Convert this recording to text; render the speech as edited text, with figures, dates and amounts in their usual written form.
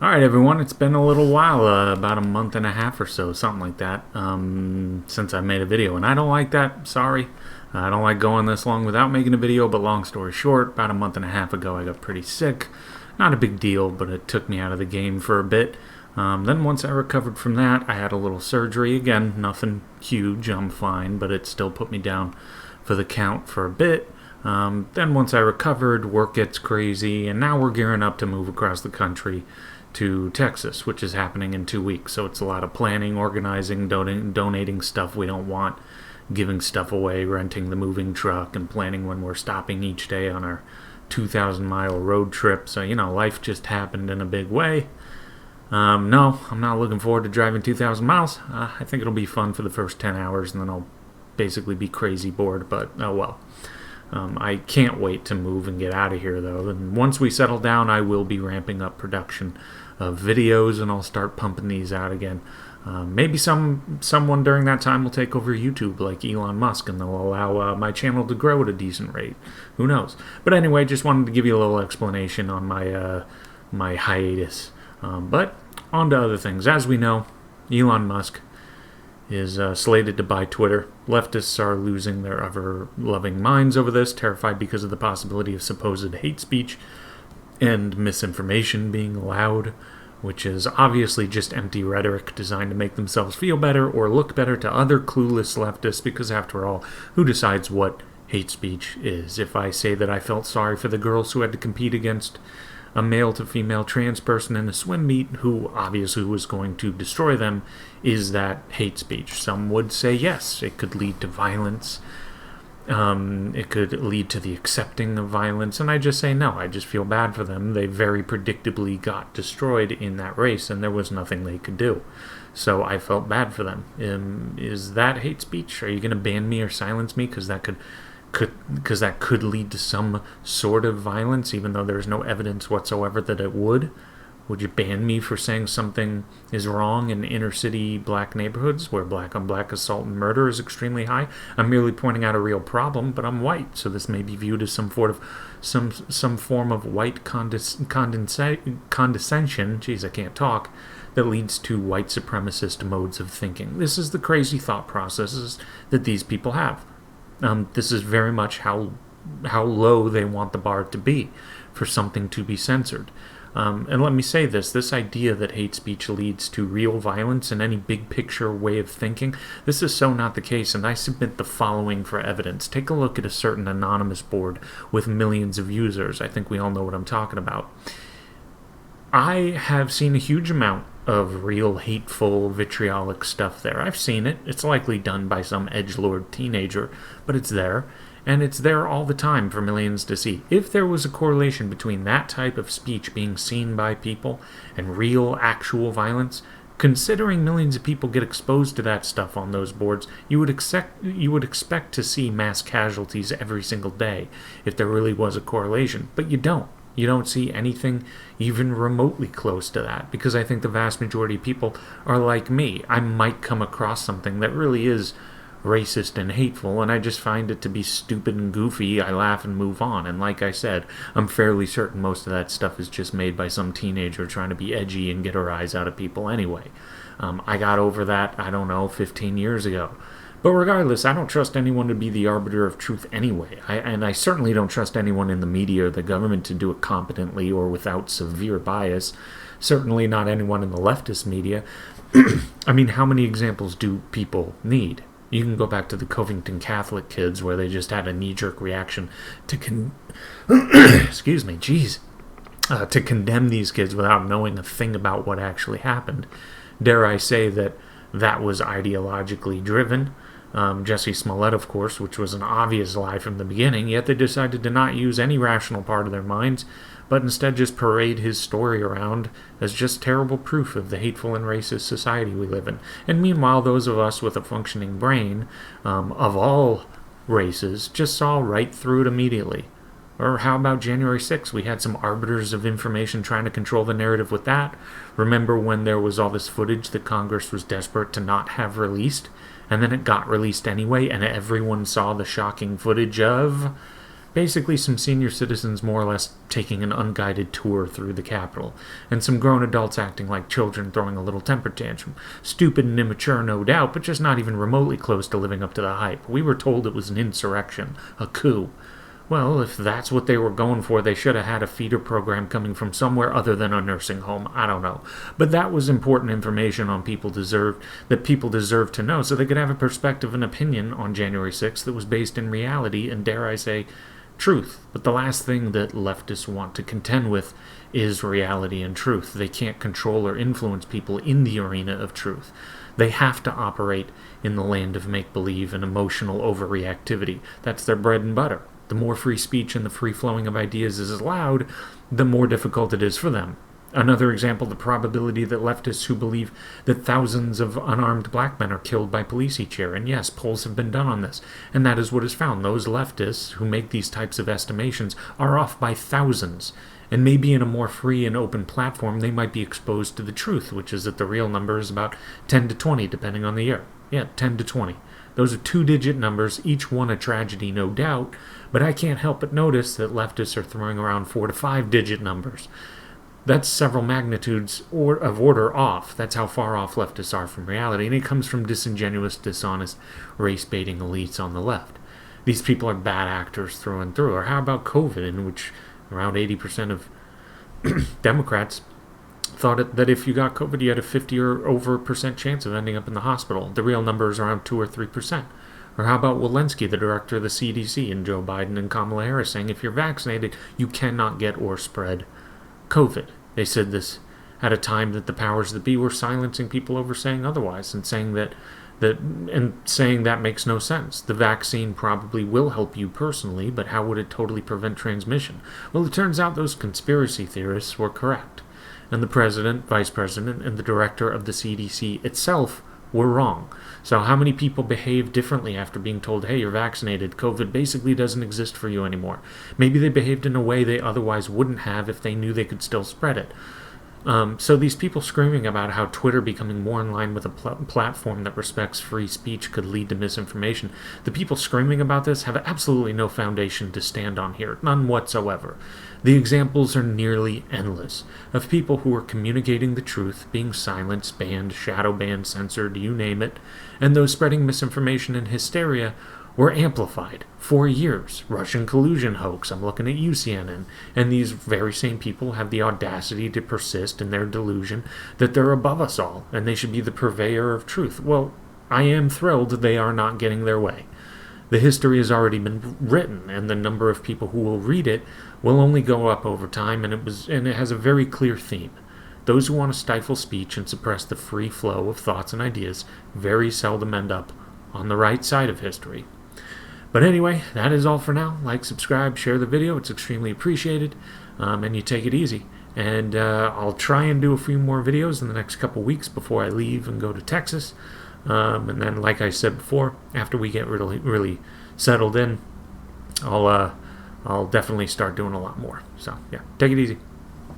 Alright, everyone, it's been a little while, about a month and a half or so, something like that, since I made a video. And I don't like that, sorry. I don't like going this long without making a video, but long story short, about a month and a half ago I got pretty sick. Not a big deal, but it took me out of the game for a bit. Then once I recovered from that, I had a little surgery. Again, nothing huge, I'm fine, but it still put me down for the count for a bit. Then once I recovered, work gets crazy, and now we're gearing up to move across the country to Texas, which is happening in 2 weeks. So it's a lot of planning, organizing, donating stuff we don't want, giving stuff away, renting the moving truck, and planning when we're stopping each day on our 2,000-mile road trip. So, life just happened in a big way. No, I'm not looking forward to driving 2,000 miles. I think it'll be fun for the first 10 hours, and then I'll basically be crazy bored, but oh well. I can't wait to move and get out of here, though. And once we settle down, I will be ramping up production of videos, and I'll start pumping these out again. Maybe someone during that time will take over YouTube, like Elon Musk, and they'll allow my channel to grow at a decent rate. Who knows? But anyway, just wanted to give you a little explanation on my hiatus. But on to other things. As we know, Elon Musk is slated to buy Twitter. Leftists are losing their ever-loving minds over this, terrified because of the possibility of supposed hate speech and misinformation being allowed, which is obviously just empty rhetoric designed to make themselves feel better or look better to other clueless leftists, because after all, who decides what hate speech is? If I say that I felt sorry for the girls who had to compete against a male-to-female trans person in a swim meet who obviously was going to destroy them, is that hate speech? Some would say yes, it could lead to violence. It could lead to the accepting of violence, and I just say no. I just feel bad for them. They very predictably got destroyed in that race, and there was nothing they could do. So I felt bad for them. Is that hate speech? Are you going to ban me or silence me because that could lead to some sort of violence, even though there's no evidence whatsoever that it would? Would you ban me for saying something is wrong in inner-city black neighborhoods where black-on-black assault and murder is extremely high? I'm merely pointing out a real problem, but I'm white, so this may be viewed as some form of white condescension, jeez, I can't talk, that leads to white supremacist modes of thinking. This is the crazy thought processes that these people have. This is very much how low they want the bar to be for something to be censored. And let me say this idea that hate speech leads to real violence in any big picture way of thinking, this is so not the case, and I submit the following for evidence. Take a look at a certain anonymous board with millions of users. I think we all know what I'm talking about. I have seen a huge amount of real hateful, vitriolic stuff there. I've seen it. It's likely done by some edgelord teenager, but it's there. And it's there all the time for millions to see. If there was a correlation between that type of speech being seen by people and real, actual violence, considering millions of people get exposed to that stuff on those boards, you would expect to see mass casualties every single day if there really was a correlation. But you don't. You don't see anything even remotely close to that, because I think the vast majority of people are like me. I might come across something that really is racist and hateful, and I just find it to be stupid and goofy. I laugh and move on. And like I said, I'm fairly certain most of that stuff is just made by some teenager trying to be edgy and get a rise out of people anyway. I got over that, 15 years ago. But regardless, I don't trust anyone to be the arbiter of truth anyway. And I certainly don't trust anyone in the media or the government to do it competently or without severe bias. Certainly not anyone in the leftist media. I mean, how many examples do people need? You can go back to the Covington Catholic kids where they just had a knee-jerk reaction to excuse me, jeez, to condemn these kids without knowing a thing about what actually happened. Dare I say that was ideologically driven. Jussie Smollett, of course, which was an obvious lie from the beginning, yet they decided to not use any rational part of their minds, but instead just parade his story around as just terrible proof of the hateful and racist society we live in. And meanwhile, those of us with a functioning brain, of all races, just saw right through it immediately. Or how about January 6th? We had some arbiters of information trying to control the narrative with that. Remember when there was all this footage that Congress was desperate to not have released? And then it got released anyway, and everyone saw the shocking footage of Basically, some senior citizens more or less taking an unguided tour through the Capitol, and some grown adults acting like children throwing a little temper tantrum. Stupid and immature, no doubt, but just not even remotely close to living up to the hype. We were told it was an insurrection, a coup. Well, if that's what they were going for, they should have had a feeder program coming from somewhere other than a nursing home. I don't know. But that was important information on people deserved to know, so they could have a perspective and opinion on January 6th that was based in reality and, dare I say, truth. But the last thing that leftists want to contend with is reality and truth. They can't control or influence people in the arena of truth. They have to operate in the land of make-believe and emotional overreactivity. That's their bread and butter. The more free speech and the free flowing of ideas is allowed, the more difficult it is for them. Another example, the probability that leftists who believe that thousands of unarmed black men are killed by police each year. And yes, polls have been done on this, and that is what is found. Those leftists who make these types of estimations are off by thousands. And maybe in a more free and open platform, they might be exposed to the truth, which is that the real number is about 10 to 20, depending on the year. Yeah, 10 to 20. Those are two-digit numbers, each one a tragedy, no doubt, but I can't help but notice that leftists are throwing around 4 to 5-digit numbers. That's several magnitudes of order off. That's how far off leftists are from reality, and it comes from disingenuous, dishonest, race-baiting elites on the left. These people are bad actors through and through. Or how about COVID, in which around 80% of Democrats thought that if you got COVID, you had a 50 or over % chance of ending up in the hospital. The real number is around 2 or 3%. Or how about Walensky, the director of the CDC, and Joe Biden and Kamala Harris saying if you're vaccinated, you cannot get or spread COVID. They said this at a time that the powers that be were silencing people over saying otherwise, and saying that makes no sense. The vaccine probably will help you personally, but how would it totally prevent transmission? Well, it turns out those conspiracy theorists were correct, and the president, vice president, and the director of the CDC itself were wrong. So how many people behave differently after being told, hey, you're vaccinated, COVID basically doesn't exist for you anymore? Maybe they behaved in a way they otherwise wouldn't have if they knew they could still spread it. So these people screaming about how Twitter becoming more in line with a platform that respects free speech could lead to misinformation, the people screaming about this have absolutely no foundation to stand on here, none whatsoever. The examples are nearly endless of people who are communicating the truth, being silenced, banned, shadow banned, censored, you name it, and those spreading misinformation and hysteria were amplified for years. Russian collusion hoax, I'm looking at you, CNN. And these very same people have the audacity to persist in their delusion that they're above us all, and they should be the purveyor of truth. Well, I am thrilled they are not getting their way. The history has already been written, and the number of people who will read it will only go up over time, and it has a very clear theme. Those who want to stifle speech and suppress the free flow of thoughts and ideas very seldom end up on the right side of history. But anyway, that is all for now. Like, subscribe, share the video. It's extremely appreciated. And you take it easy. And I'll try and do a few more videos in the next couple weeks before I leave and go to Texas. And then, like I said before, after we get really settled in, I'll definitely start doing a lot more. So, yeah, take it easy.